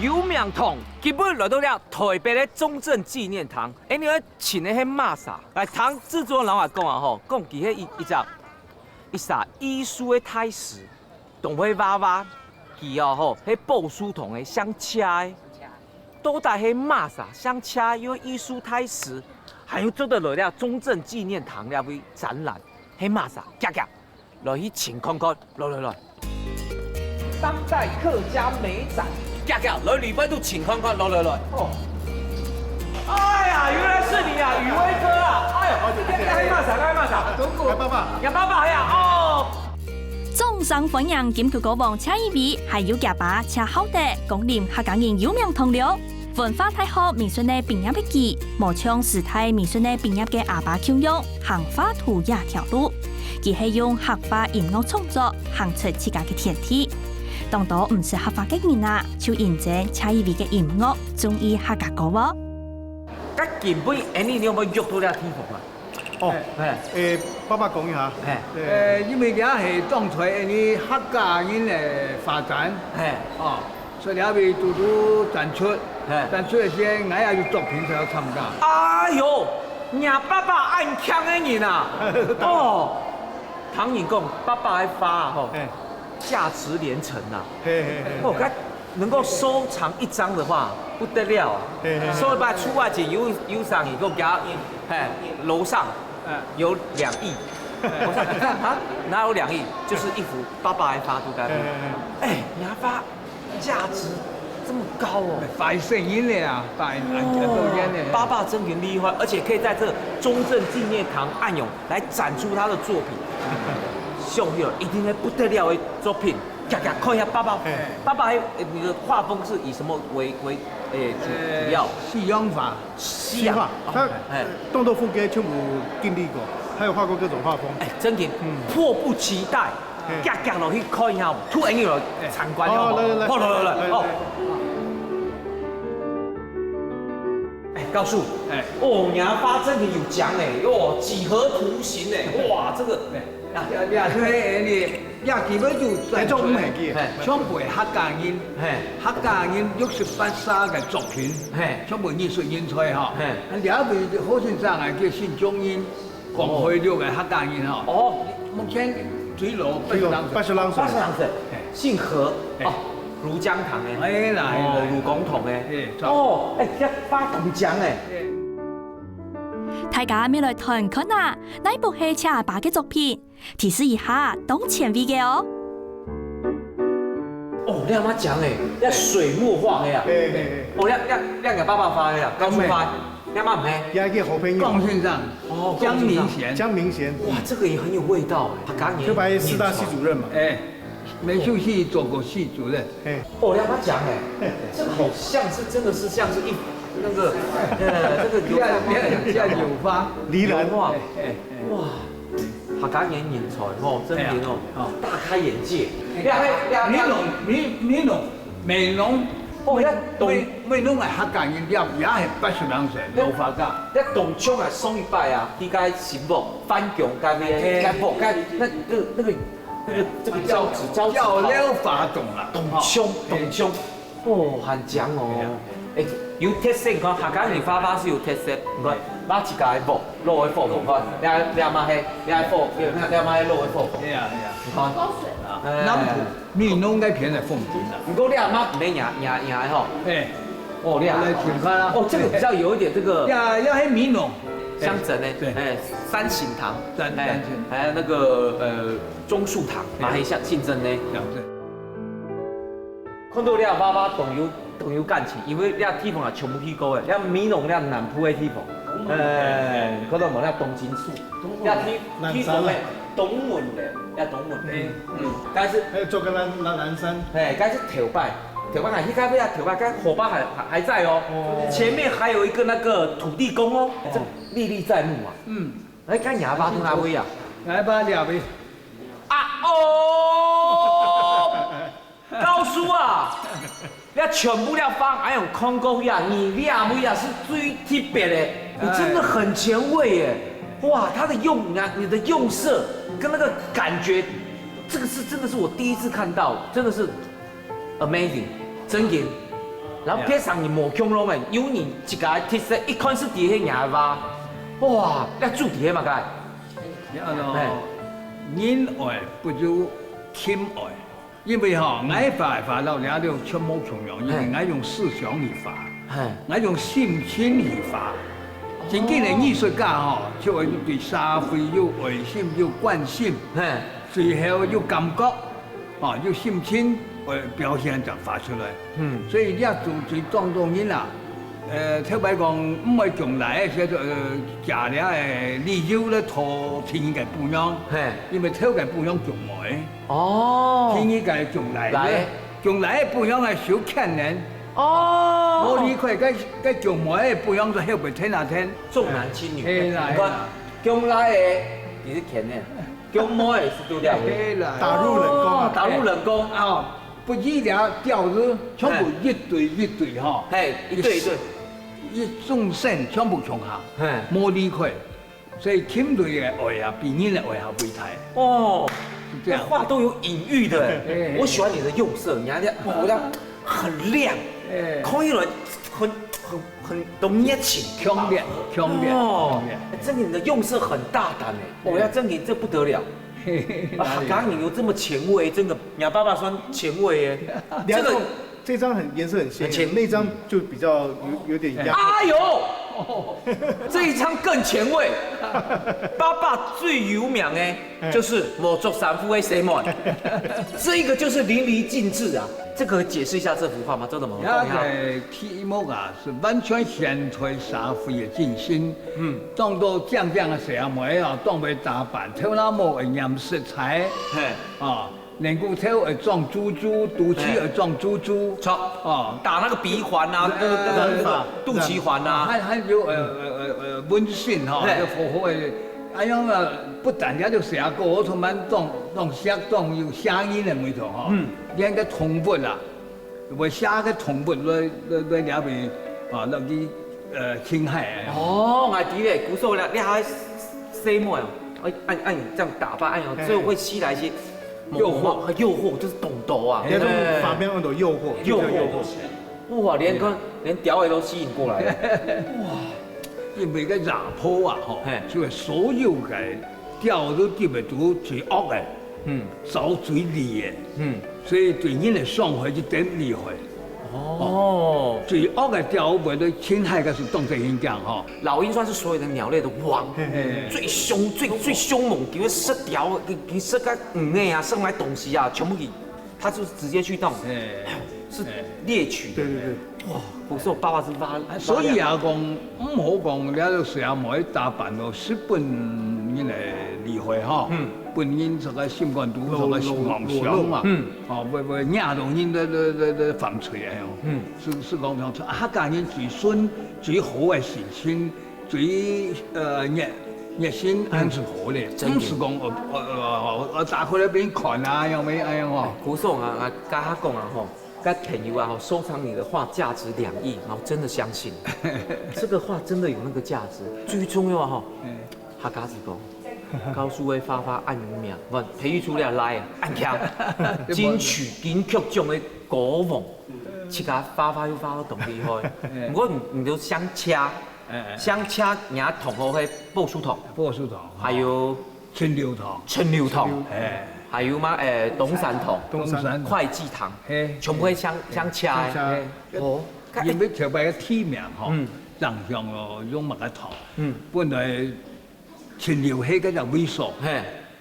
有名堂，基本来到了台北的中正纪念堂，你要请的迄马啥？来，唐制作人也讲啊吼，讲其迄一啥艺术的态势，动会娃娃，其哦吼，迄布书童的相掐的，都带迄马啥相掐，因为艺术态势，还有做得来了中正纪念堂了位展览，迄马啥，夹，来去请看看，来。当代客家美展，来礼拜都请看看，来。哦，哎呀，原来是你啊，宇威哥啊！哎呦，该骂啥？杨爸爸呀！哦。总上欢迎金曲歌王车一位，还有家爸车好的讲念客家人有名同僚，文化大学美术的毕业笔记，模仿时代美术的毕业嘅阿爸教育，行画图也条路，佢係用客家音樂創作行出自家嘅天地。當到唔是合法嘅人啊，就認證車一位嘅音樂中意客家歌喎。咁原本你有冇喐到呢個天賦啊？哦，爸爸講一下。因為而係當初啲客家人嘅發展，所以你會都展出，展出一些我也有作品才要參加。哎呦，伢爸爸愛強嘅人啊！哦，唐人講爸爸喺發啊吼。價值連城啊！哦，該能夠收藏一張的話不得了啊！所以把出外景有上一個家，樓上有2億。我說你看啊，哪有2億？就是一幅爸爸還發都該。你還發價值這麼高哦！擺攝影的啊，擺導演的。爸爸真很厲害，而且可以在這中正紀念堂暗湧來展出他的作品。上去一定是不得了的作品，看一下爸爸你的画风是以什么为主要？西洋画，西画，他动作风格全部经历过，还有画过各种画风。真的迫不及待，落去看一下，突然有参观了，来，告诉，娘发真的有奖几何图形哇，这个。基本就在做咩嘅？全部係客家人68沙嘅作品，全部藝術人才嚇。兩位好先生係叫孫中英，廣開了嘅客家人嚇。目前最老80歲，姓何如江堂盧廣彤一發銅獎大家未來睇看啊，呢部係車阿爸嘅作品，提示一下，當前位嘅哦。你阿媽講你水墨畫嘅啊？你阿爸爸發嘅啊？高叔發，你阿媽唔係？也係個好朋友。江先生，江明賢，哇，這個也很有味道誒。就拍4大系主任嘛。美術系做過系主任。你阿媽講這個好像是真的是像是一。那個，這個叫油花，梨蘭哇，客家人人才真係大開眼界。美濃，美濃係客家人，也係82歲老畫家。一動槍係送一拜啊，啲街新木翻強街咩？街鋪街那個這個叫了法動啦，動槍，很強哦。有特色，你看客家人畫畫是有特色，唔該，攞自家嘅布，攞去貨房開，你阿媽係，你阿媽係攞去貨房。係啊，你看。南部閩南嗰片係風景啦。不過你阿媽唔係贏吼。你阿媽挺快啦。這個比較有一點這個。要係閩南。鄉鎮呢？對。三省堂。還有那個中樹堂，嘛係姓曾呢。看到你阿爸爸動有感情，因為你地方係全部去過嘅，你闽南你南部嘅地方，嗰度冇你東金樹，你地方係東門嘅，但是做個南山，但是頭擺係去咖啡啊，頭擺跟火把還在哦，前面還有一個那個土地公哦，這歷歷在目啊，你看啞巴同哪位啊？啞巴兩位。高叔啊，你全部要放，还有空沟呀，你俩位啊是最特别的，你真的很前卫耶！哇，他的你的用色跟那个感觉，这个是真的是我第一次看到，真的是 amazing，真嘅。然后配上你抹恐龙的，有你一个特色，一看是底下牙吧，哇，那煮底下嘛该。人爱不如天爱，因为爱发到了就出冇重用，因为爱用思想去发，爱用心情去发。真正的艺术家就会对社会有爱心、有关心，最后有感觉，有心情，表现就发出来。所以你要做最当人啦。特别讲，唔系从来叫做食了诶，理由咧拖天意嘅补养，因为偷嘅补养从来，天意嘅从来咧，从来嘅补养系少欠人，我理解嘅从来嘅补养就后背天啊天，重男轻女，你看，从来嘅你是欠的，从来是丢掉的，打入冷宫啊，打入冷宫啊，不医疗钓鱼，全部一对一对哈，一对一对。一众生全部从下，冇离开，所以天对的爱啊，比人的爱还伟大。哦，这话都有隐喻的。我喜欢你的用色，你看这，我这很亮，看起来很懂热情，强烈。哦，郑颖的用色很大胆哎，我要郑颖这不得了。刚你有这么前卫，真的，鸟爸爸说前卫耶，这个。这张颜色很鲜艳，那张就比较有点压。哎呦，这一张更前卫。爸爸最有名的就是魔族三夫的西门，这个就是淋漓尽致啊。这个解释一下这幅画吗？这怎么？那个题目啊，是完全显出社会的进心。当到这样的社会啊，当为打扮，头那么颜色彩，能够头会装珠珠，肚脐会装珠珠，打那个鼻环啊，肚脐环啊，还有温馨哈，就好好的。哎呀嘛，不但只就写歌，我同埋当写当有声音的每头哈，连个铜笔啦，我写个铜笔来了边落去青海。哦，我知咧，古时你还西门哦，按这样打扮，最后会吸来一些。诱惑就是懂斗啊！那种法边那种诱惑，哇，连屌也都吸引过来了，哇！因为个rapp坡啊，就系所有嘅钓都接唔到最恶嘅，手最利嘅，所以对人嘅伤害就更厉害。哦，最恶嘅钓为咗侵害嘅是动物现象哈。老鹰算是所有的鸟类的王，最凶、最凶猛，比如射雕，给射个啊，射来东西啊，全部给，他就直接去动，是猎取。对。哇，不是我爸爸是挖，所以啊讲唔好讲，你喺社会打扮到十分人嚟厉害哈，本人这个心肝肚这个妄想嘛，为惹到人的犯罪啊，是讲讲客家人最顺最好嘅事情，最热心还是好咧，唔是讲我打开来俾人看啊，有没哎呀哦，古宋啊，跟他讲啊吼。跟朋友啊，收藏你的画价值2亿，然后真的相信这个画真的有那个价值。最重要哈，客家子讲，高数会发按5秒，不培育出来按强，金曲金曲种的古风，去甲发又发到懂厉害。不过你都相掐，人家同好迄布书筒，还有春柳筒，还有吗？东山堂、会计堂，全部会相掐。哦，因为特别个体面吼，人像用乜个堂，本来秦辽迄个就猥琐，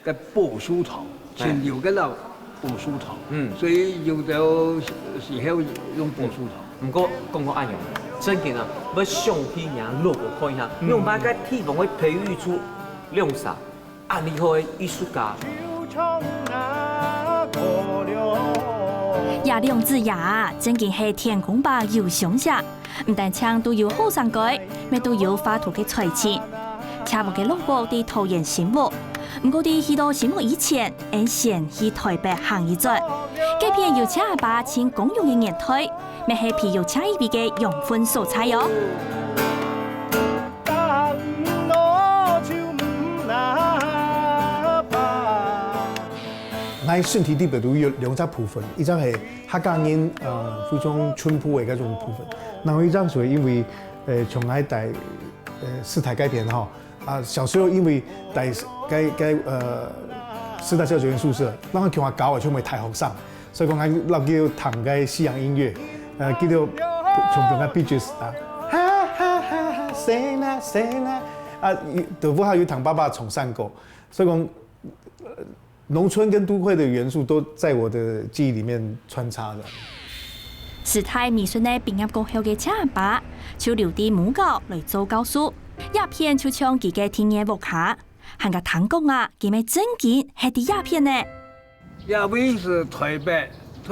个布书堂，秦辽个就布书堂，所以有的时候用布书堂。不过讲按用，真嘅啊，要上去人落去看一下，用把个体房会培育出亮啥，按厉害的艺术家。亚两字牙，真嘅系天空吧有想象，唔但唱都有好上改，咩都有画图嘅才情，恰无嘅落魄地陶冶心目。唔过啲去到心目以前，按先去台北行一转，这片有请阿爸请公用嘅年代，咩系皮有请一笔嘅用分素材哟。咱身体里边都有两只部分，一张是客家人非常淳朴的嗰种部分，然后一张是因为从来在四台改编哈小时候因为在四大校学员宿舍，咱我叫我教的全部台学生，所以讲我老叫弹个西洋音乐，叫做从中个 Bee Gees 哈哈哈哈 ，Sena Sena 德福还有唐爸爸从善歌，所以讲。农村跟都会的元素都在我的记忆里面穿插的。时态美术的毕业過後嘅車阿爸，就留啲母校來做教書，鴉片就唱佢嘅天野木下，行個彈講啊，佢咪真見係啲鴉片呢？鴉片是台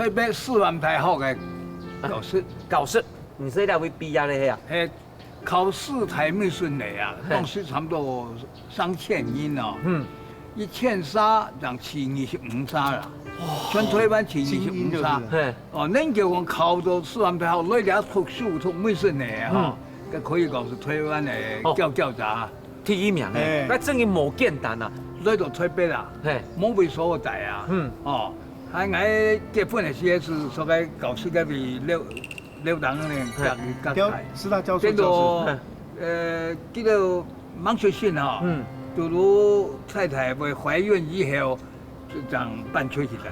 北师范大學嘅教室，教室，你是那位畢業的呀？考試台美術嚟啊，當時差唔多3000人哦。1300讓25沙啦，全台灣25沙。哦，恁叫我考到師範大學，攞啲讀書讀美術嚟啊，嗬，可以講是台灣嘅教渣。第一名咧，那真係冇簡單啊！攞到台北啦，冇為所在啊。哦，喺我結婚嘅時係所謂教師嗰邊留堂嘅教師大教授。叫做叫做孟學信哈。比如太太會懷孕以後，就這樣搬出去來。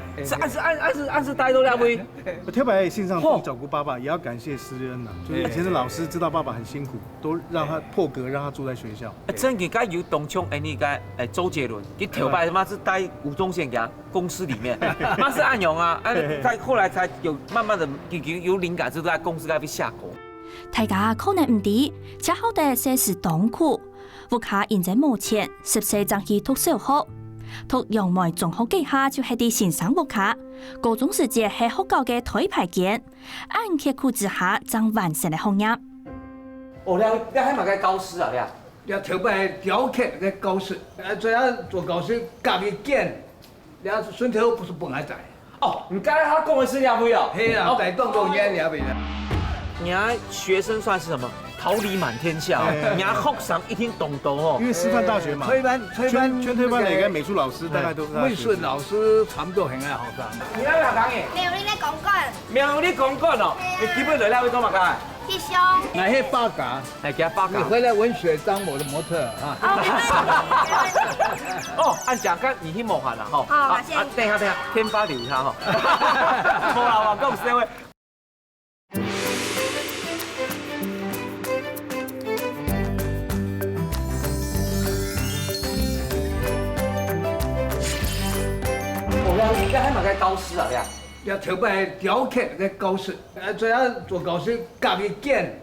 是帶到兩位。我特別在信上照顧爸爸，也要感謝施恩呐。就是以前的老師知道爸爸很辛苦，都讓他破格，讓他住在學校。真嘅，該有東涌你個周杰倫，佢頭擺媽是帶吳宗憲嘅公司裡面，媽是暗湧啊，後來才有慢慢的有靈感，就在公司嗰邊下歌。大家可能唔知，恰好的寫是東區。屋下現在目前14張去讀小學，讀楊梅中學記下就係啲先生屋下，高中時節係學校嘅推牌件，按刻苦之下將完成嘅學業。哦，你係咪個教師啊？你頭擺雕刻嘅教師，最後做教師夾一件，你順頭不是本來在。哦，唔該，他講的是兩位啊。係啊，在動作演兩位啦。你學生算是什麼？桃李滿天下，人家學生一聽懂懂哦。因為師範大學嘛，全台灣嚟嘅美術老師大概都是。美術老師差唔多很愛學生。你哪位學生嘅？苗栗咧公館。苗栗公館哦，你基本來哪位講乜嘅？弟兄。我係八嘎，係叫八嘎。你回來文學當我的模特啊。哦，按講緊你去模範啦，吼。好，謝謝。等下，天發留一下吼。好啦，話講社會。你係咪個教師啊？你頭擺雕刻嘅教師，最後做教師夾一件，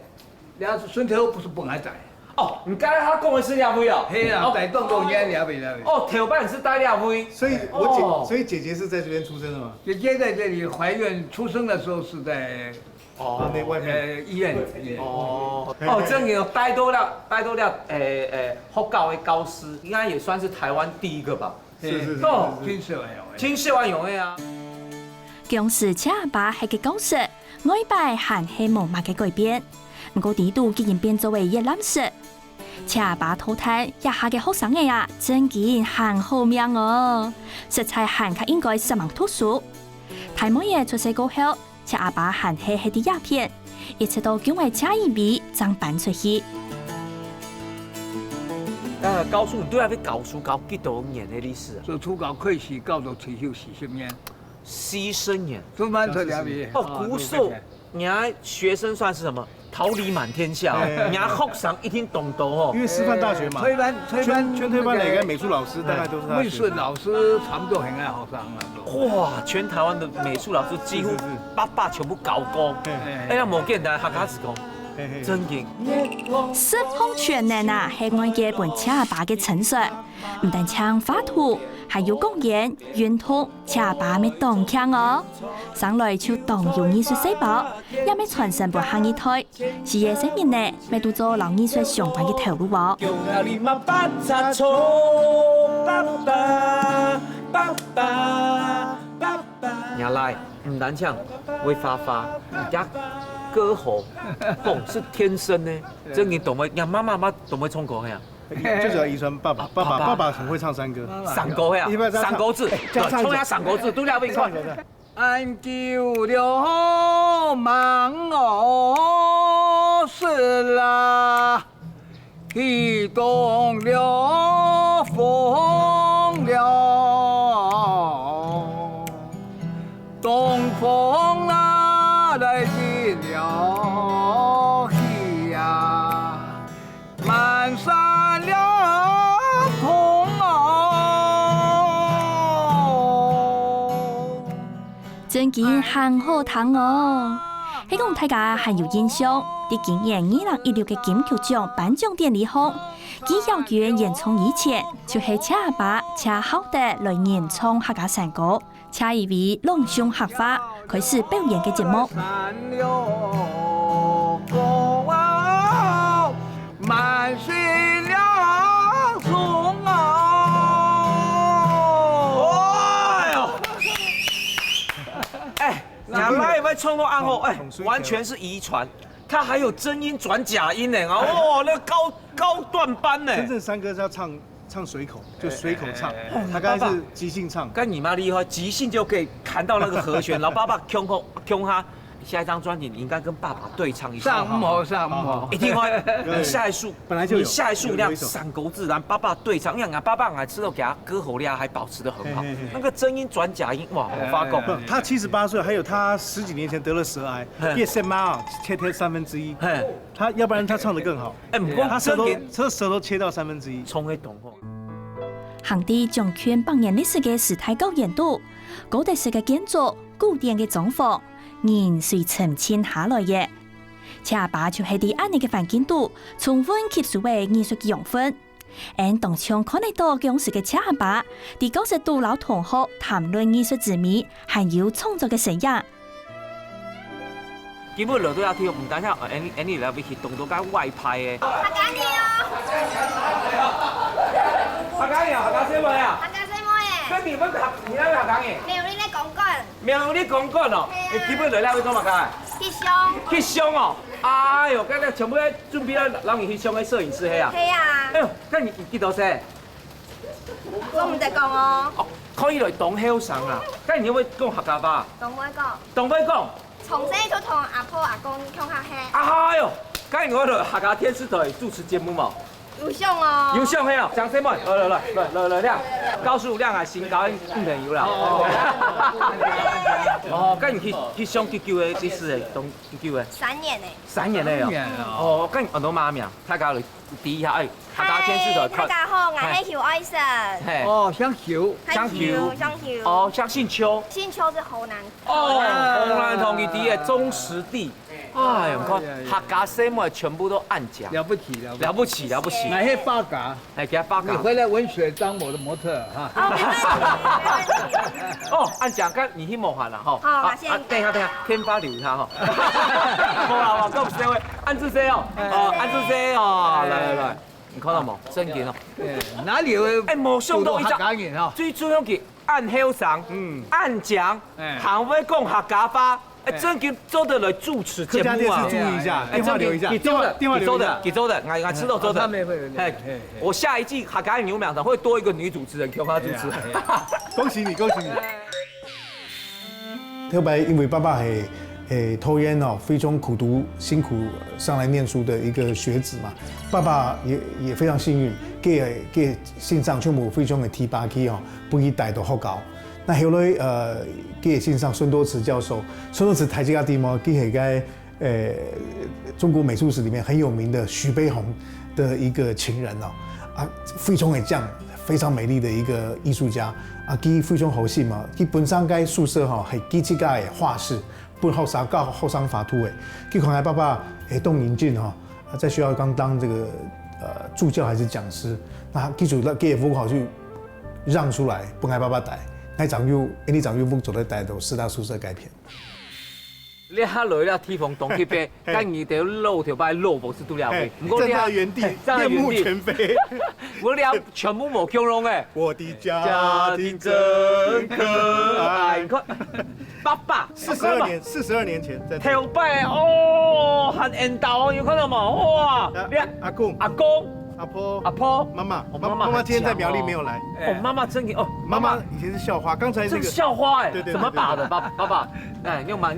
你順頭不是本來在。哦，唔該，他講的是兩位哦。係啊，在動作演兩位。哦，頭擺是帶兩位。所以姐姐是在這邊出生的嘛？姐姐在這裡懷孕出生的時候是在那外面醫院。哦，真嘅，帶到了學校的教師，應該也算是台灣第一個吧。是，青社運用嘅啊。當時車阿爸係個教師，外擺還係冇乜嘅改變，不過地度竟然變作為熱藍色。車阿爸偷睇一下嘅學生嘅啊，真見很好命哦，實在很較應該上網讀書。大妹爺出世過後，車阿爸還係啲鴉片，一直到叫為車一筆將搬出去。教書，你對下啲教書教幾多年嘅歷史啊？做初教開始教到退休40年。40年。中班出兩位。哦，古數，人家學生算是什麼？桃李滿天下，人家學生一聽懂懂哦。因為師範大學嘛，全台灣嚟嘅美術老師大概都是。美術老師差唔多很愛學生啦。哇！全台灣的美術老師幾乎800全部搞過。哎呀，冇簡單，客家子講。真勁！四方全能啊，係我嘅本車阿爸嘅陳述，唔但唱畫圖，還有公演、運動，車阿爸咪當腔哦。上來就當有藝術細胞，也咪傳承部行業台，事業上面呢，咪都做老藝術相關嘅投入喎。原來唔但唱會發一歌喉，懂是天生呢。真嘅懂唔？人媽媽懂唔懂唱歌呀？最主要遗传爸爸，爸爸很会唱山歌。山歌呀，山歌子，冲下山歌子，都了不唱。俺救了忙哦是啦，激动了风了，东风啊来进了西呀，满山了空哦。真见很好听哦！希望大家还有印象，伫今年2016嘅金曲獎頒獎典禮上，佢邀約演唱以前，就係請阿爸請好德來演唱客家山歌，請一位朗誦客話開始表演嘅節目。滿是了松啊！哎呦！哎，伢赖vai唱到暗后，哎，完全是遗传。他还有真音转假音呢，哦，那高段班呢。真正山歌是要唱随口，就随口唱。他刚才是即兴唱。跟你妈厉害，即兴就可以弹到那个和弦，然后爸爸 Q 他。下一张专辑你应该跟爸爸对唱一下。上模，一定会。你下一束本来就有，你下一束那样散狗自然，爸爸对唱，因为爸爸还吃到给他歌喉量还保持得很好。那个真音转假音，哇，我发功。他78岁，还有他10几年前得了舌癌，叶森妈切1/3，他要不然他唱得更好。哎，不过他舌头切到1/3。从会懂哦。行啲將圈100年歷史嘅時態高研度，高特色嘅建築、古典嘅裝潢。人隨沉潛下來嘅，請阿爸就喺啲安尼嘅環境度，充分吸收嘅藝術嘅養分。而當場看得到當時嘅請阿爸，啲90度老同學談論藝術之美，還有創作嘅成樣。基本上都有跳，唔單止any 嚟，去動到間外派嘅。客家嘢啊！客家嘢，客家什麼呀？客家什麼嘢？跟你那個客家嘢？沒有你咧講過。沒有你講過哦，你基本上咧會做乜嘅？翕相。翕相哦，哎呦，今日全部咧準備咧讓你翕相嘅攝影師係啊。係啊。哎呦，咁你幾多歲？我唔得講哦。哦，可以來當後生啊！咁你會講客家話？當唔會講。當唔會講？從細就同阿婆阿公講客家。哎呦，咁我嚟客家電視台主持節目嘛。有相哦，有相嘿哦，講什麼？來亮，告訴亮啊，先搞女朋友啦。哦，咁你去相去叫嘅幾時誒？當叫嘅3年誒。3年嘞哦。哦，咁我都媽咪啊，大家嚟第一下誒，客家電視台。大家好，我係喬愛神。哦，香橋。香橋。哦，像姓邱。姓邱是河南。哦，河南同佢啲嘅忠實地。哎呀，看客家什麼全部都暗講。了不起。那些八嘎，哎，給他八嘎。你回來文學當我的模特哈。哦，按講，咁你去模範啦，吼。好，先。等一下，天發留他吼。好啦，咁這位安志生哦，安志生哦，來，你看到冇？真嘅哦。哪裡有？哎，冇想到一隻。最主要嘅按後生，按講，還會講客家話。哎，真給周的來主持節目啊！注意一下，電話留一下。給周的，我知道周的。哎，我下一季客家牛秒堂會多一個女主持人，給他主持。恭喜你！特別因為爸爸係抽煙哦，非常苦讀辛苦上來念書的一個學子嘛。爸爸也非常幸運，佢線上全部非常嘅提拔佢哦，不以帶到學校。那後來佢線上孫多慈教授，孫多慈台這個地方，佢係個中國美術史裡面很有名的徐悲鴻的一個情人哦，啊非常嘅正，非常美麗的一個藝術家，啊佢非常好心嘛，佢本身間宿舍吼係幾隻個嘅畫室，本後生教後生法圖嘅，佢看佢爸爸董英俊哈，在學校剛當這個助教還是講師，那記住佢嘅屋好去讓出來，不愛爸爸帶。你長幼屋做得帶到師大宿舍改編。你下來啦，天鳳東去飛，跟你條路條擺路不是都了飛，不過你喺原地面目全非。我哋全部冇強龍誒。我的家庭真可愛。你看，爸爸42年前在頭擺哦，很緣投哦，有看到冇？哇！阿公。阿婆，阿婆，妈妈，哦妈妈妈妈今天在很强哦苗栗没有来。哦，妈妈真哦，妈妈以前是校花，刚才这个那个校花哎，对对对怎么打的？爸爸，哎，你有蛮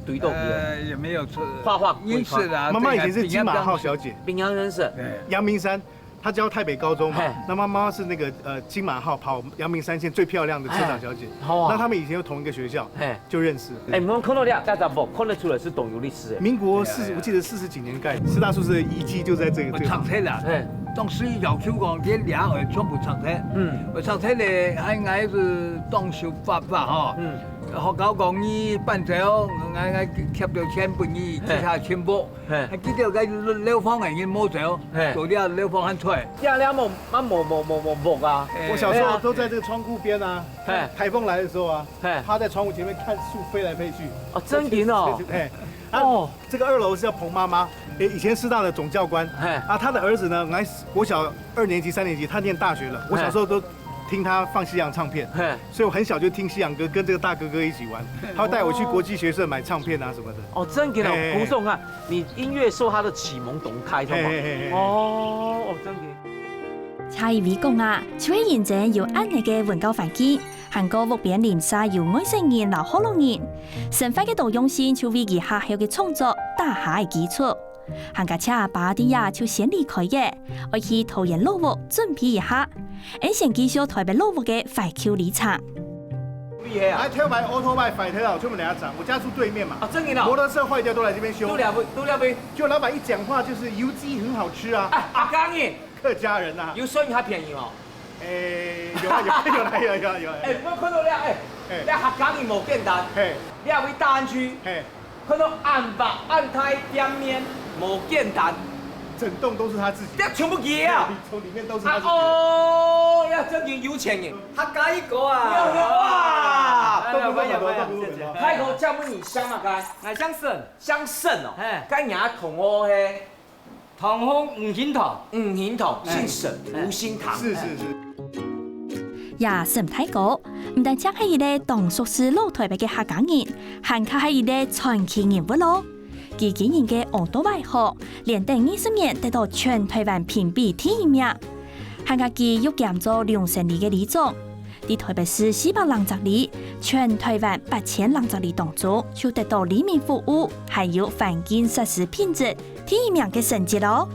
对斗的，也没有错，画画因是的。妈妈以前是金马号小姐，滨阳人士，阳明山。她教台北高中嘛嘿，那妈妈是那个金马号跑阳明山线最漂亮的车长小姐，好啊那他们以前又同一个学校，就认识。哎，我们看到俩，大家不看得出来是懂游历史哎。民国我记得40几年盖的，师大宿舍遗迹就在这个。长车啦，当时要求讲这俩会全部长车，我长车咧还是当修法哈，學校講呢班仔我貼到錢半呢，即下全部，記得個樓房係已經冇咗，做啲樓房很出來。呀，你冇啊！我小时候都在这个窗户边啊，台风来的时候啊，趴在窗户前面看树飞来飞去。哦，真劲哦！哦，这个2楼是叫彭妈妈，以前师大的总教官。啊，他的儿子呢，来国小2年级、3年级，他念大学了。我小时候都听他放西洋唱片，所以我很小就听西洋歌，跟这个大哥哥一起玩。他会带我去国际学社买唱片啊什么的。哦，真劲哦！胡总啊，你音乐受他的启蒙懂开通吗？哦，真劲。蔡依讲啊，就係現在有安尼嘅文教環境，韓國屋邊連沙有外省人、老河洛人，成塊嘅導用心就為佢學校嘅創作打下嘅基礎。韓家車8點呀就先離開嘅，我去桃園老屋準備一下，先介紹台北老屋嘅快 Q 里場。厲害啊！來挑買 auto bike 快車啊，就我們兩家長，我家住對面嘛。啊，真嘅啦！摩托車壞掉都來這邊修。都了杯。就老闆一講話就是油雞很好吃啊。阿剛耶，客家人啊。油酸還便宜哦。有啊。我看到你客家人無簡單。你喺大安區，看到暗白暗胎店面無簡單。整棟都是他自己，這全部嘢啊！從裡面都是他自己。哦，呀，真係有錢嘅，客家一個啊！哇！都不錯，開頭叫乜嘢香啊？該香腎，香腎哦。該伢同我係同鄉吳顯堂，姓沈，吳興堂。是。呀，沈太高，唔但只係一個當屬是老台北嘅客家人，還佢係一個傳奇人物咯。佢今年嘅奧多外號，連續20年得到全台灣評比第1名。客家佢又兼做梁城里嘅里長，喺台北市400人宅里，全台灣8000人宅里當中，就得到里民服務，還有環境設施品質第1名嘅成績咯。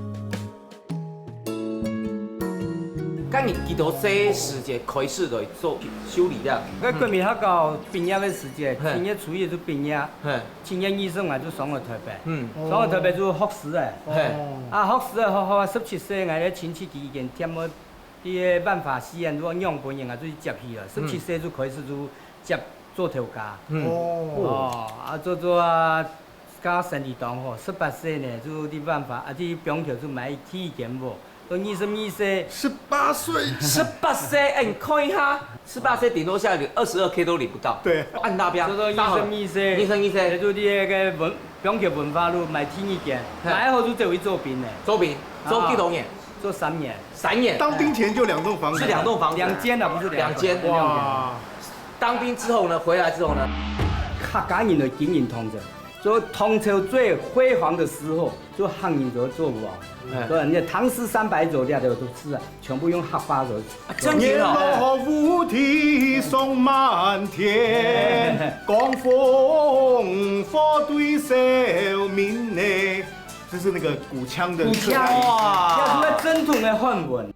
咁你幾多這時節開始來做修理的？我國民學校畢業的時節，青葉初一就畢業，青葉醫生我就上了台北，上了台北就學士誒，學士學17歲，我咧親戚意見添我啲辦法實驗，如果樣本嘢我就接去了，17歲就開始就接做頭家，做加生意檔吼，18歲呢就啲辦法，啲병條就買體檢喎。都22歲，18歲，哎，你看一下，18歲頂多下領22K 都領不到。對，按大標。做22歲，做啲個병條文化路買體檢，買後就走去做兵咧。做兵，做幾多年？做3年。3年。當兵前就2棟房子。是2棟房子。2間啊，不是2間。哇！當兵之後呢，回來之後呢，客家人的經營通州，就通州最輝煌的時候，就漢人就做不完。對，你唐詩300首啲都是啊，全部用客話做。年老無題送滿天，江風火對少民呢，這是那個古腔的。古腔哇，要出來正統的漢文。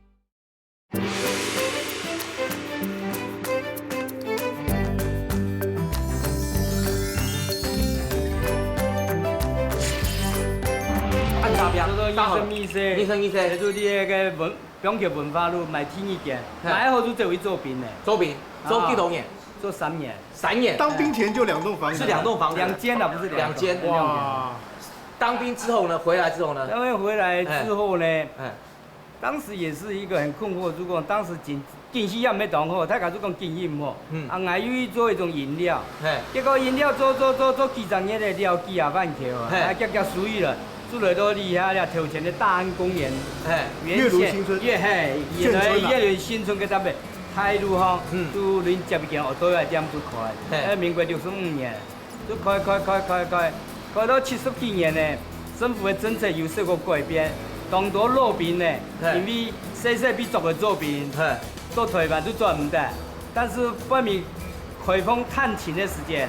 醫生，做啲個병條文化路買體檢，買後就走去做兵咧。做兵，做幾多年？做3年。3年。當兵前就2棟房子。是2棟房子。2間啊，不是2間。哇！當兵之後呢？回來之後呢？當兵回來之後呢？當時也是一個很困惑，如果當時經濟也沒當好，他講就講經營唔好，我去做一種飲料，結果飲料做幾十年的了幾啊萬條，結水了。住了都厲害了，頭前的大安公園，月如新村，月如新村嗰搭嘅太路吼，都連接一間學校店都開，民國65年，都開到70幾年呢，政府的政策有些個改變，当多肉饼呢，因为细细比做个肉饼，做台湾都做唔得。但是外面开放探亲的时间，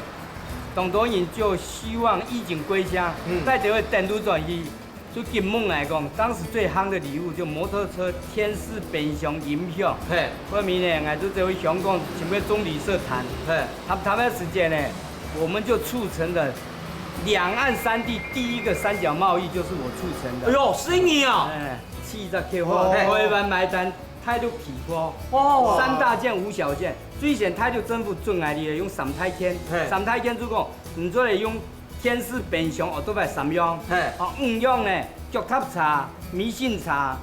当多人就希望衣锦归乡，带着个电路转移。就金门来讲，当时最夯的礼物就摩托车天使变相音响。外面呢，俺就这位香港前面中旅社谈，谈的时间呢，我们就促成了两岸三地第一个三角贸易，就是我促成的。哎呦，是你啊！40客台湾买单，态度起高。哦，3大件5小件，最先态度政府准来的用3太天，3太天就讲，唔做嚟用。天使变相哦，都摆3样，5样呢，脚踏茶、迷信茶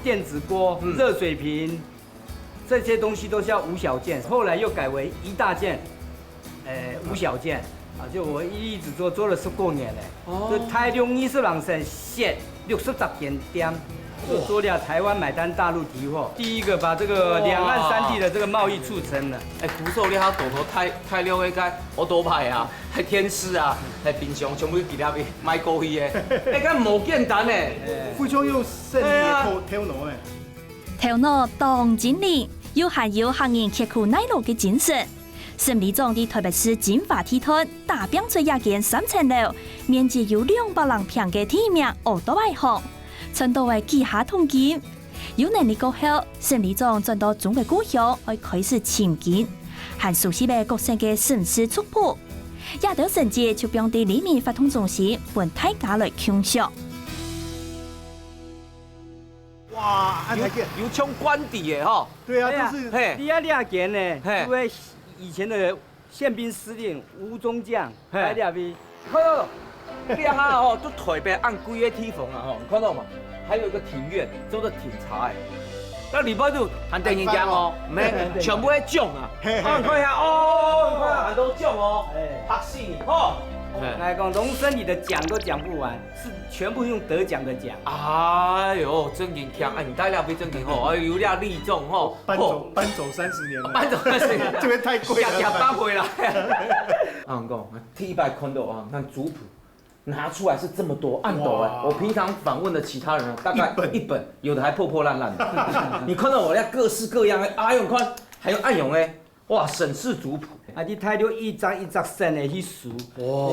电子锅、热水瓶，这些东西都是要5小件，后来又改为1大件，5小件，就我一直做了10多年嘞，就大量20人生写60件店。就做了台湾买单，大陆提货，第一个把这个两岸三地的这个贸易促成了。鼓手你还大头太了解个好多牌啊，还天使啊，还冰箱全部记了去买过去的，个无简单的，非常有胜利的头脑诶。头脑当精灵，又含有行人刻苦耐劳的精神。沈理总的台北市金华地段大饼最亚间3层樓，面積有200人平嘅地面好多外行。傳到為記下統計，有能力過後，沈理總轉到中國故鄉去開始前進，和熟悉嘅各省嘅城市族譜，也到成績就變地里面發通中心，揾大家來共享。哇，有槍官邸嘅吼。對啊，就是第二件呢，因為以前的憲兵司令吳中將喺呢邊。亮啊吼，都台北按规个梯房啊吼，你看到吗？还有一个庭院，做得挺茶的。那礼拜六含电影奖哦，没，全部喺奖啊。你看下哦，你看很多奖哦，吓死你吼！来讲，农生里的奖都讲不完，是全部用得奖的奖。哎呦，真劲强！哎，你带了杯真劲吼，哎，有俩利众吼，搬走30年了，搬走30年，这边太贵了，搬回来。啊，讲第一摆看到啊，看族谱。拿出来是这么多暗斗哎！我平常访问的其他人大概一本，有的还破破烂烂的。你看到我那各式各样的，哎呦，看还有暗涌哎，哇，沈氏族谱。你睇到一张一张省的去数，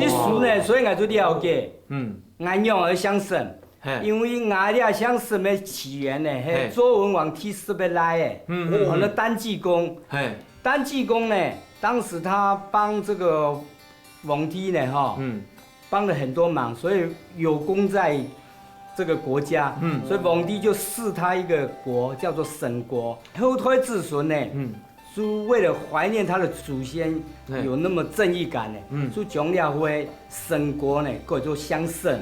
去数呢，所以我就了解，安永而相省，因为俺俩相省的起源呢，是周文王替四辈来的，那单纪公，单纪公呢，当时他帮这个皇帝呢，哈。帮了很多忙，所以有功在这个国家，所以皇帝就赐他一个国，叫做沈国。后推子孙呢，是为了怀念他的祖先有那么正义感呢，就将了会沈国呢，叫做乡省。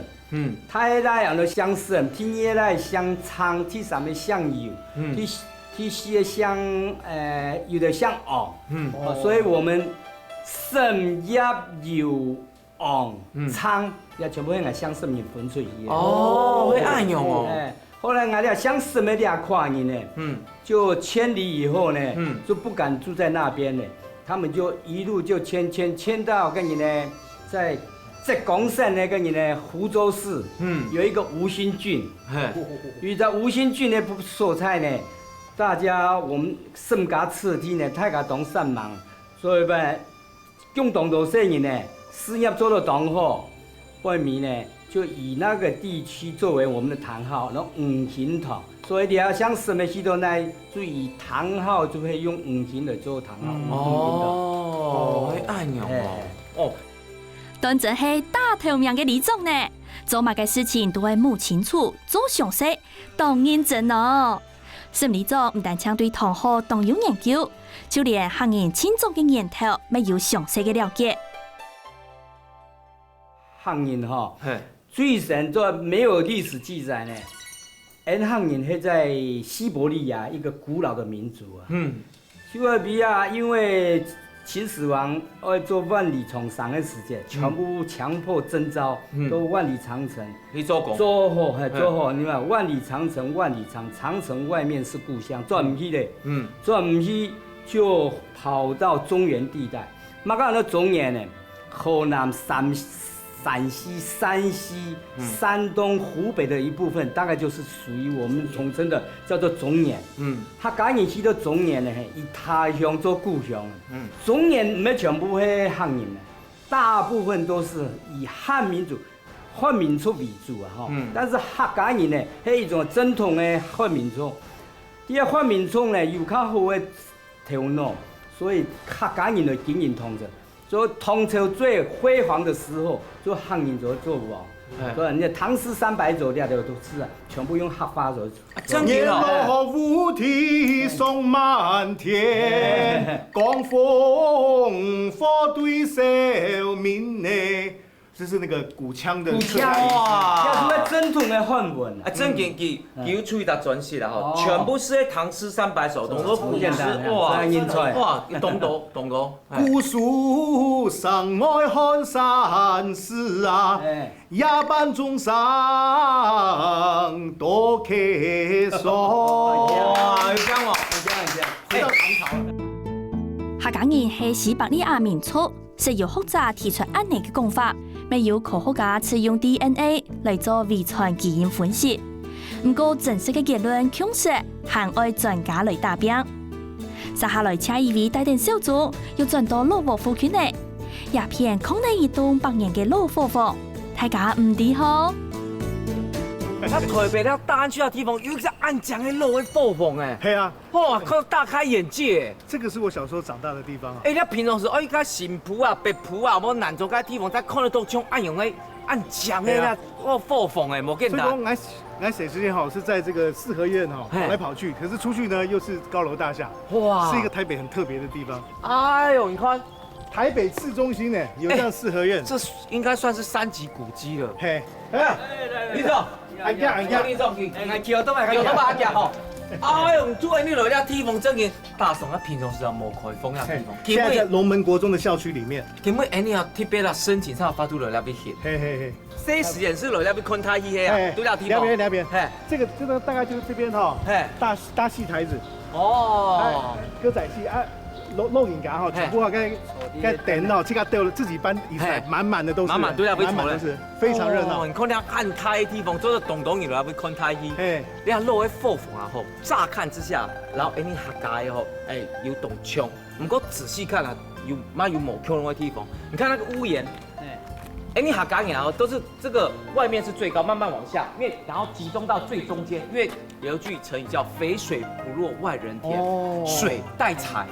太那样的乡省，天野来乡昌，天上面乡有，天西乡有的乡哦，所以我们省也有。昌也全部喺乡市面分出去的。哦，会暗用哦。后来俺俩乡市的俩跨人呢，就迁离以后呢，就不敢住在那边了，他们就一路就迁到跟你呢，在广省呢跟你呢湖州市，有一个吴兴郡，因为在吴兴郡呢所在呢，大家我们省家次第呢，大家懂善忙，所以呢，共同都些人呢。事业做得当好，外面呢就以那个地区作为我们的堂号，然后5行堂，所以你要像什么西多呢，就以堂号就会用5行来做堂号。哦，会按钮哦。当真係大頭命嘅理總呢，做乜嘅事情都會摸清楚，做詳細，當認真哦。沈理總唔但將對堂號當有研究，就連行人輕重嘅源頭，沒有詳細嘅了解。漢人哈，最神做沒有歷史記載呢。漢人是在西伯利亞一個古老的民族啊。西伯利亞因為秦始皇要做萬里長城的時間，全部強迫徵召，都萬里長城。你做工？做好，你看萬里長城，萬里長，長城外面是故鄉，轉唔去嘞。轉唔去就跑到中原地帶。乜講到中原呢？河南、陕西、山西、山东、湖北的一部分，大概就是属于我们统称的叫做种言。客家人许多种言呢，以他乡做故乡。种言唔係全部係汉人的，大部分都是以汉民族。汉民族为主啊，哈，但是客家人呢，是一种正统的汉民族。这个汉民族呢，有较好的头脑，所以客家人就经营通着。所以唐朝最辉煌的时候，就汉人做王。所以你唐诗300首的都是啊，全部用客话做。烟落乌啼送满天，江风火对少民呢。这是那个古腔的，古腔哇，这是正统的汉文啊，正经佢有出一沓专辑啦吼，全部是《唐诗300首》，懂个古诗哇，懂到。古树上外看山寺啊，夜半钟声多客爽。哇，有讲哦，回到唐朝了。客家人係西伯利亞民族，是由學者提出安尼嘅講法。沒有科學家採用 DNA 嚟做遺傳基因分析，不過正式嘅結論確實還愛專家來打拼。接下來請一位帶領小組要轉到老火府區內，一片空地一棟百年嘅老火房，大家唔知好。他台北那大安區的地方有一個安江的老的火房哎，係啊，哇，靠大開眼界。這個是我小時候長大的地方啊。哎，你平常時去個新埔啊、北埔啊，無南州嗰地方，才看得到種安陽的安江的那火房哎，冇見到。所以說，俺寫之前哈是在這個四合院哈跑來跑去，可是出去呢又是高樓大廈，哇，是一個台北很特別的地方。哎呦，你看。台北市中心呢有這樣四合院，這應該算是3級古蹟了。嘿，哎，李總，李總，橋都係橋都把腳吼。哎呦，做完你來了地方正經，大宋啊平常時啊冇開封啊地方。現在在龍門國中的校區裡面。根本你啊特別啦申請上發出來那邊去。嘿嘿嘿。這實驗室來那邊看他去嘿啊，對了地方。那邊。嘿，這個大概就是這邊哈。嘿，大戲台子。哦。歌仔戲啊。錄影架哈，全部該電腦，這個都自己搬椅子，滿的都是，滿都是，非常熱鬧。你看那看台的地方，就是東東人來看台去。你看老的火房啊吼，乍看之下，然後你客家的吼，有洞牆，不過仔細看啊，有某牆的地方。你看那個屋檐，你客家人啊，都是這個外面是最高，慢慢往下，因為然後集中到最中間，因為有一句成語叫“肥水不落外人田”，水帶財。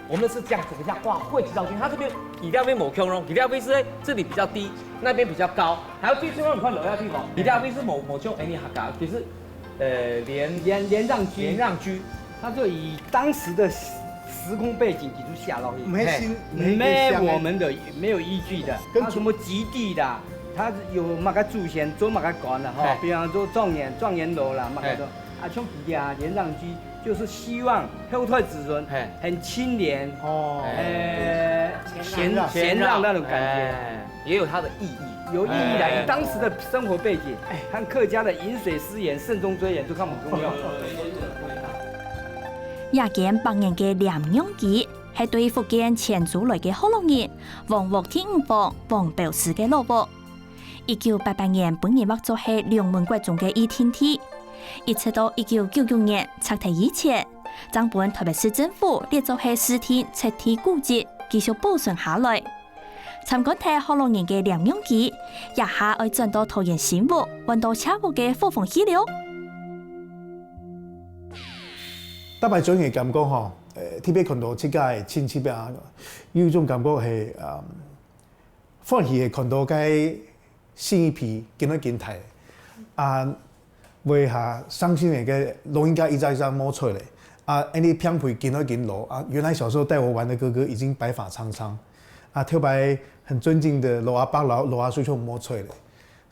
我們是這樣子的，哇，匯集到這邊，它這邊以那邊某 Q 龍，以那邊是這裡比較低，那邊比較高，還有最重要，你看樓下地方，以那邊是某 Q 你客家，其實連讓居，它就以當時的時空背景提出下到一，沒我們的沒有依據的，它什麼極地的，它有乜個祖先做乜個講的哈，比方說狀元樓啦，乜個都，啊像底下連讓居。就是希望後代子孫很清廉哦，閒讓那種感覺，也有它的意義，有意義的。以當時的生活背景，和客家的飲水思源、慎終追遠都看唔重要。也見百年嘅南陽記係對福建前祖來嘅河洛人黃獲天五房黃表示嘅老屋。1988年本年劃作係兩門國中嘅一天梯。一直到1999年拆堤以前，將本台北市政府列作係視聽拆堤古蹟，繼續保存下來。參觀睇河洛人嘅南陽記，一下愛轉到桃園新屋，揾到車屋嘅火房資料。大擺轉嘅感覺吼，特別看到這個親戚邊有一種感覺係歡喜嘅看到cái新一批見到見睇啊。為下傷心嘅個老人家一張一張摸出來，啊，你片皮見到見老啊，原來小時候帶我玩的哥哥已經白髮蒼蒼，啊，特別很尊敬的老阿伯老阿叔就摸出來，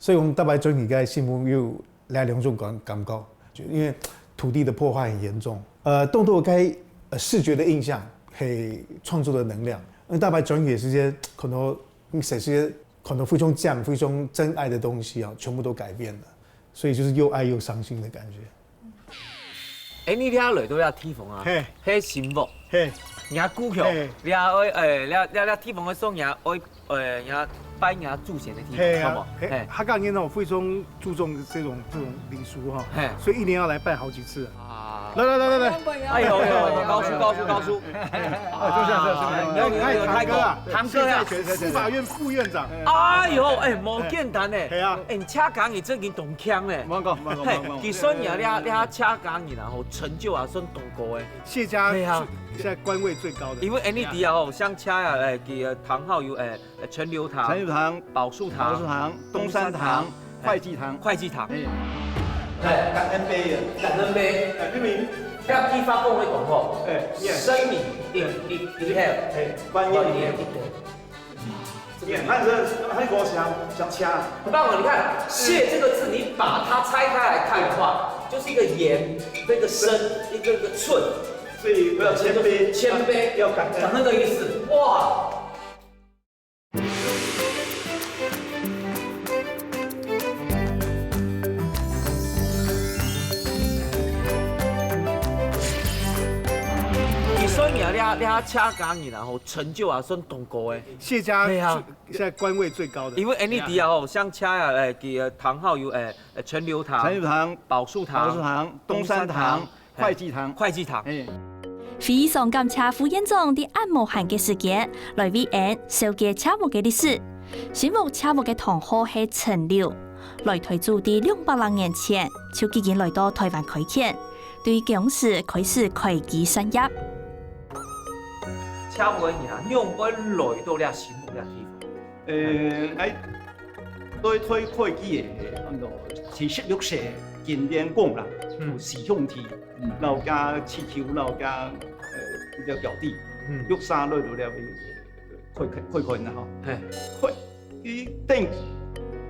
所以我們大擺轉而家心目有兩種感覺，因為土地的破壞很嚴重，動到該視覺的印象係創作的能量，大擺轉也是些可能些可能非常講非常真愛的東西啊，全部都改變了。所以就是又愛又傷心的感覺。你聽來都有地方啊，喺新屋，人古橋，你地方嘅送人愛班牙注显的地嘿方，好啊不好？，客家人哦非常注重这种礼俗哈，所以一年要来拜好几次。啊，来，哎呦，高叔，哎，堂哥啊，堂哥呀，司法院副院长。哎呦，无简单呢。系啊，你车工艺真紧动腔呢。莫讲，其实你车工艺然后成就啊算动过的。谢家现在官位最高的。因为 NED 啊，像车啊，嘅堂号有陈留堂、宝树堂、东山堂、会稽堂。感恩碑因为甲批发讲咧讲吼，生命一观音看着韩国想掐。很棒哦！你看“谢”这个字，你把它拆开来看的话，就是一个言，一个身，一个寸，所以要谦卑，要感恩，讲那个意思。哇！所以你车工艺然后成就啊算动过的。谢家现在官位最高的。因为 NED 啊，像车啊，嘅堂号有陈留堂、宝树堂、东山堂、会稽堂。非常感谢副院长伫按摩限嘅时间来为俺小嘅车务嘅历史。新屋车务嘅堂号系陈留，来推主伫200多年前就已經來到台灣開墾，對公司開始會計產業。車務嘅人用過來到了新屋嘅地方。對會計嘅，其實綠色經典講啦，使用題，然後加刺球，然後加條地，綠沙落到了會可能嚇，會伊頂。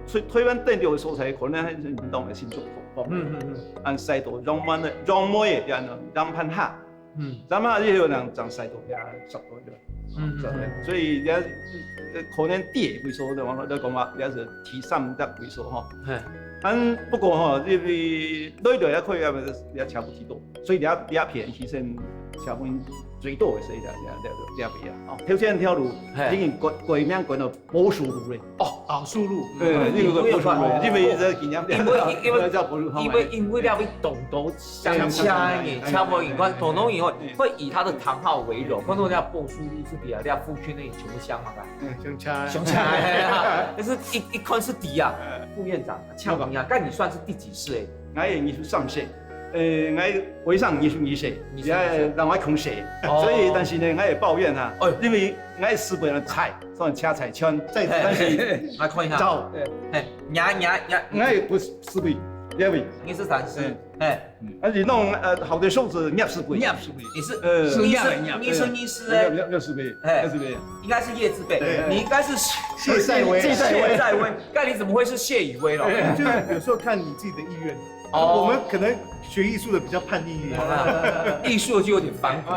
所以台灣頂到嘅所在，可能係運動嘅先做方面。按賽道讓乜嘅人讓攀下，咱們呢個人上賽道也10多咗。所以也可能啲會所就講都講話，也是提倡得會所嗬。不過嗬，呢邊內地也可以也差不多，所以也便宜先差不多最多嘅時也比啊。挑戰條路已經改名改到寶樹路咧。寶樹路，呢個寶樹路，因為這幾年因為了要懂得相車嘅車務員，懂得以後會以他的堂號為榮，可能人家寶樹路是比啊，人家副區那裡窮鄉嘛個。熊車，但是一看是底啊，副院長，車務員，但你算是第幾世誒？我係藝術上世。我會上藝術儀式，也讓我窮死，所以但是呢，我也抱怨啊，因為我也試過人菜，算車菜圈，但是來看一下，走，我也不試過，因為你是3世，而且弄好的數字你也試過，你是醫生醫師哎，要試過，應該是葉字輩，你應該是謝在威，但你怎麼會是謝宇威咯？就是有時候看你自己的意願。我們可能學藝術的比較叛逆一點，藝術就有點反骨。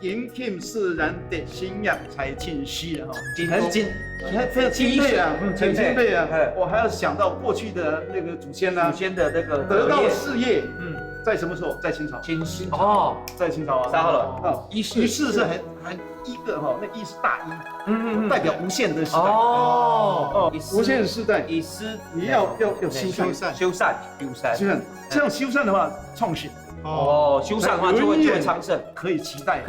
今天自然的信仰才清晰了哈，很欽佩啊，很欽佩啊！我還要想到過去的那個祖先啊，祖先的那個得到事業，在什麼時候？在清朝。哦，在清朝啊。啥好了？一世是很一個哈，那一是大一，代表無限的時代。無限的時代，一師你要修缮，這樣修缮的話，創新。修缮的話就會昌盛，可以期待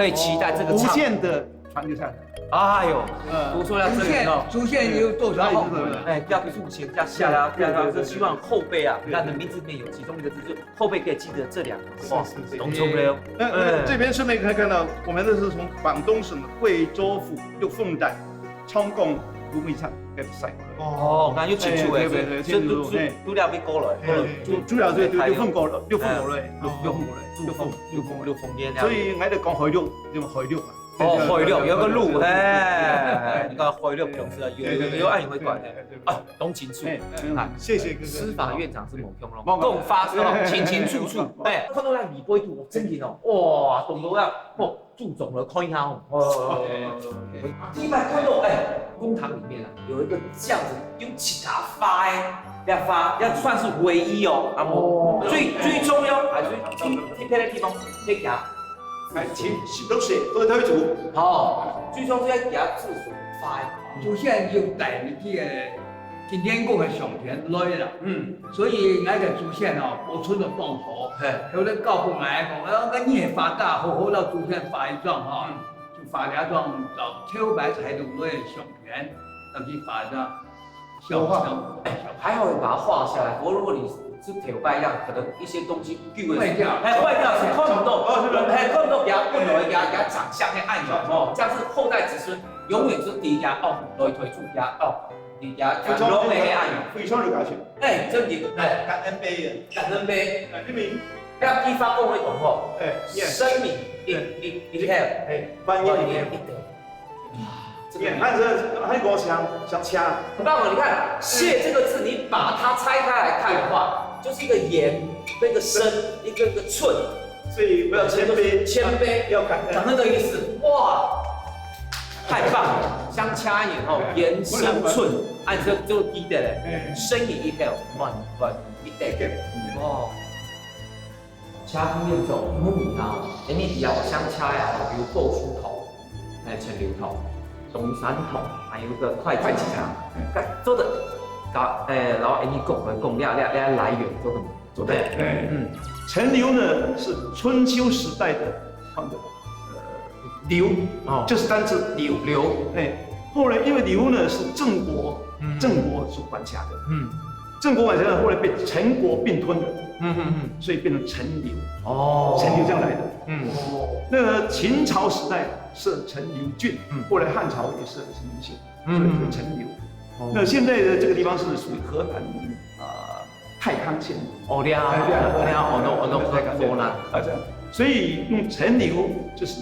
這個無限的傳流下來。哎呦，讀出來這裡哦，出現有多少？要注解加下啦，是希望後輩啊，你看你的名字裡面有其中一個字，就後輩可以記得這兩個。哇，懂錯了。這邊順便可以看到，我們這是從廣東省貴州府玉鳳寨昌貢蘆薈廠嘅採過來。哦，那有清楚誒，就都了俾過來，主要係玉鳳過來，煙。所以我哋講海陸，因為海陸嘛。海陸有個路，你個海陸平時有按會管懂清楚。謝謝哥哥。司法院長是某凶咯，共發清清楚楚。看到那米杯圖，真嘅哦，哇，懂到啊，注重了，看一下哦。一般看到公堂裡面啊，有一個這樣子用其他發要算是唯一哦，啊冇最重要還是最偏的地方可以講。請都是都推主。好，最終是要給他自屬快，祖先用带入去嘅今天讲嘅上片来啦。所以我嘅祖先哦，保存咗当初，后来教父我讲，我你系发家，好好让祖先发一张哈，就发两张到挑白彩录来相片，让去发一张小画。还好有把它画下来。不过如果你是挑白样，可能一些东西旧的坏掉坏掉是看不到，看不到给它不能给它长相的按钮哦，这样是后代子孙永远是第一家哦，来推出家哦。你家拢会按钮，非常有价值。哎，真的，哎，感恩杯啊，感恩杯，因为要地方讲那种吼，生命一哎，翻译一点，这个按着韩国想掐，很棒哦！你看“谢”这个字，你把它拆开来看的话，就是一个言，一个身，一个寸，所以不要谦卑，谦卑要感讲那个意思，哇！太棒了，相掐眼哦，言生寸，按这就低的嘞，生意一条，万一代哦。掐风面走，木啊，你比较相掐呀，比如豆书筒，陈留筒、东山筒，还有一个会计枪，做的，然后你讲来源做的，陈留呢是春秋时代的刘就是单字刘，后来因为刘呢是郑国所管辖的，郑国管辖的后来被陈国并吞的，所以变成陈留，陈留这样来的，那个秦朝时代设陈留郡，后来汉朝也设陈留县，所以是陈留。那现在的这个地方是属于河南太康县，我这样，所以用陈留就是。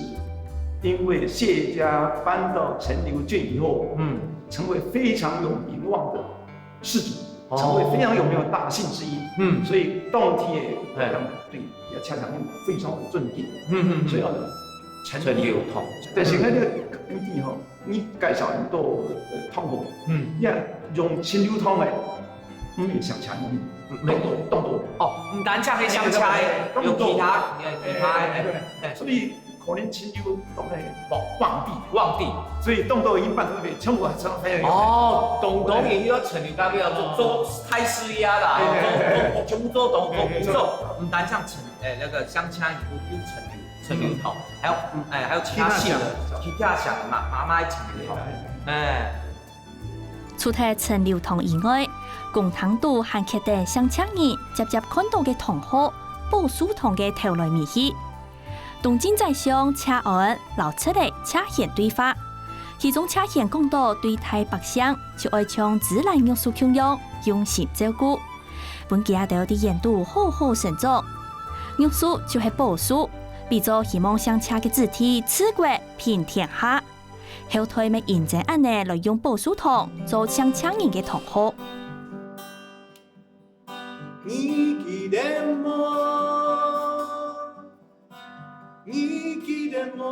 因为谢家搬到陈留郡以后，成为非常有名望的氏族，成为非常有名的大姓之一，所以当天对恰恰非常的尊敬，所以要陈留堂。但是那个耕地吼，你介绍人都痛苦，用陈留堂来，会相差动作唔单只係相差，有其他，所以。可能秦留当在旺地，所以动作已经办特别，全部成很有。东也要陈留那边做太师呀啦，全部做东做，唔单像那个相掐有陈留头，还有其他姓的，其他想的妈妈陈留头，除咗陳留堂以外，共產黨還決定向青年接看到嘅同學，保書堂嘅頭來面去。東晉宰相車安流出嚟車賢對話，其中車賢講到對待百姓就愛像自然約束咁樣用心照顧，本家都啲言度好好成長。約束就係保書，比作希望向車嘅子弟治國平天下。後退咪認真按呢來用保書堂做向青年嘅同學。你記得我，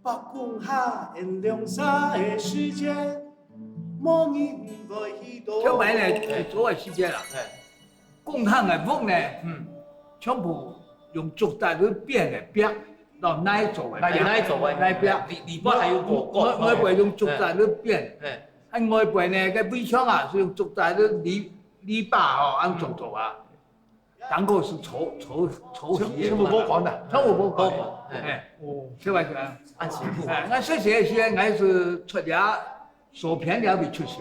北港下現兩沙的時間，莫言在許多。這擺呢，做嘅時間啦，共產嘅屋呢，全部用竹帶去編嘅壁，到奶做嘅，奶壁，裡邊還有外邊用竹帶去編，喺外邊呢個圍牆啊，是用竹帶去籬笆哦，按做啊。然後是抽皮，全部包管的，全部包管。這話講，按程度。我小學時，我是出家受騙了未出世，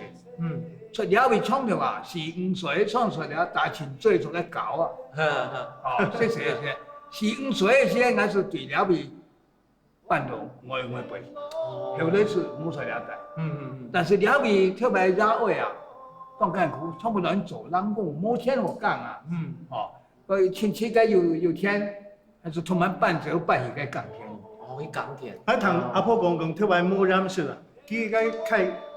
出家未創業啊，是5歲創出了大錢最做嘅搞啊。小學時，是5歲時，我是對了未辦到外輩，後來是5歲了解。但是了未特別熱愛啊。當間苦，差不多人做，人講冇錢我幹啊，佢親戚嘅有錢，還是同埋辦酒辦一個鋼田。鋼田。喺同阿婆講特別冇飲食啦，佢個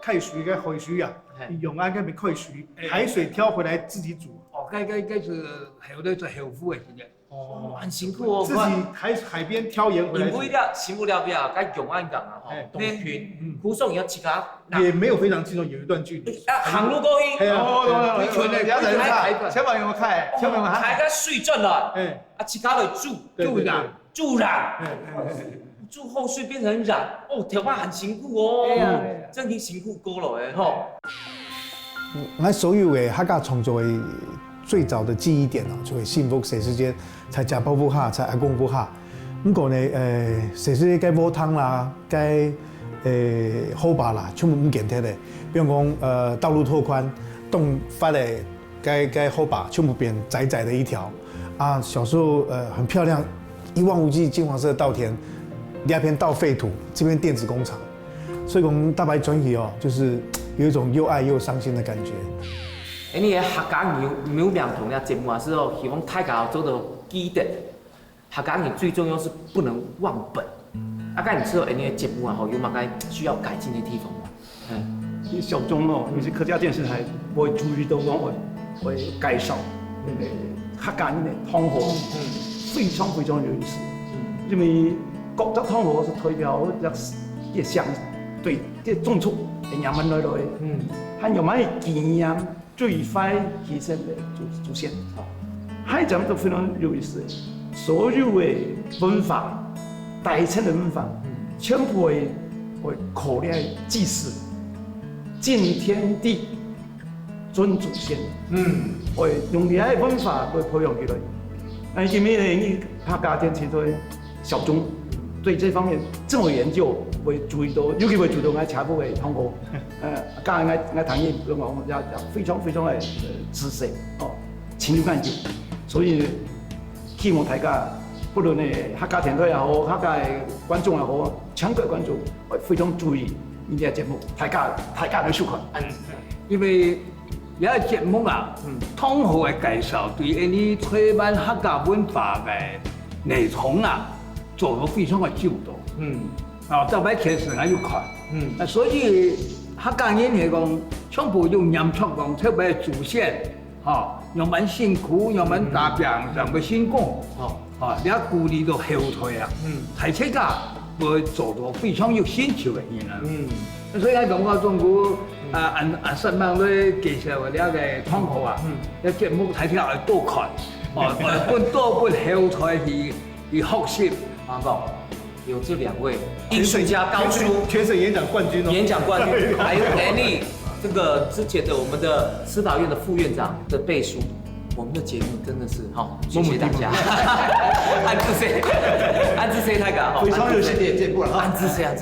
開水嘅海水啊，用嗰個開水，海水挑回來自己煮。嗰是後來做後夫嘅時間。很辛苦哦。自己海邊挑鹽回來。不了，辛苦了不要，該永安港啊，東區，護送要幾家？也沒有非常近，有一段距離。航路過去。對村的，有人開，小朋友開，開個水轉來，幾家來住，做后续变成染，哦，头发很辛苦哦，这样辛苦够了哎吼。我所有的客家创作的最早的记忆点哦，就係幸福小時節，才食飽不下，才阿公不下。不過呢，小時嘅鍋湯啦，嘅好吧啦，全部唔健體的。比如講道路拓寬，動發的嘅好吧，全部變窄窄的一條。啊，小時候很漂亮，一望無際金黃色的稻田，另一邊稻廢土，這邊電子工廠。所以講大白專輯哦，就是有一種又愛又傷心的感覺。你嘅客家苗苗同嘅節目啊，是哦，希望大家做到記得，客家人最重要是不能忘本。啊，咁你知道你嘅節目啊，有乜嘢需要改進嘅地方嗎？小眾哦，尤其是客家電視台，會注意到講會介紹客家人嘅湯河，非常非常有意思。因為覺得湯河是代表一鄉對啲種出嘅人民來，還有乜經驗最快起身嘅祖先，還講都非常有意思。所有嘅文化，大乘嘅文化，全部會考慮祭祀。敬天地、尊祖先，會用呢啲文化去培養起來。因為你客家電視台小眾對這方面這麼研究，會注意到，尤其會注意到我茶鋪嘅湯河，加我唐英講也非常非常嘅仔細哦，深入研究。所以希望大家，不論係客家電台也好，客家嘅觀眾也好，全國觀眾會非常注意。呢啲節目，大家都收看。因為有個節目啊，湯河嘅介紹對呢台灣客家文化嘅內容啊，做得非常嘅周到。啊，特別其實我要看。所以客家人係講，全部用嚴肅講，特別祖先，用蠻辛苦，用蠻大病，上嘅辛苦，你一鼓勵到後台啊，睇車架。會做到非常有興趣嘅人啦。所以喺咁個中國按新聞咧介紹呢個湯河啊，一節目睇落嚟多看，本後台去學習。有這兩位藝術家高叔，全省演講冠軍哦，演講冠軍，還有 Annie， 這個之前的我們的司法院的副院長的背書。我們的節目真的是好，謝謝大家。安知誰？太講，非常有系列節目啦。安知誰？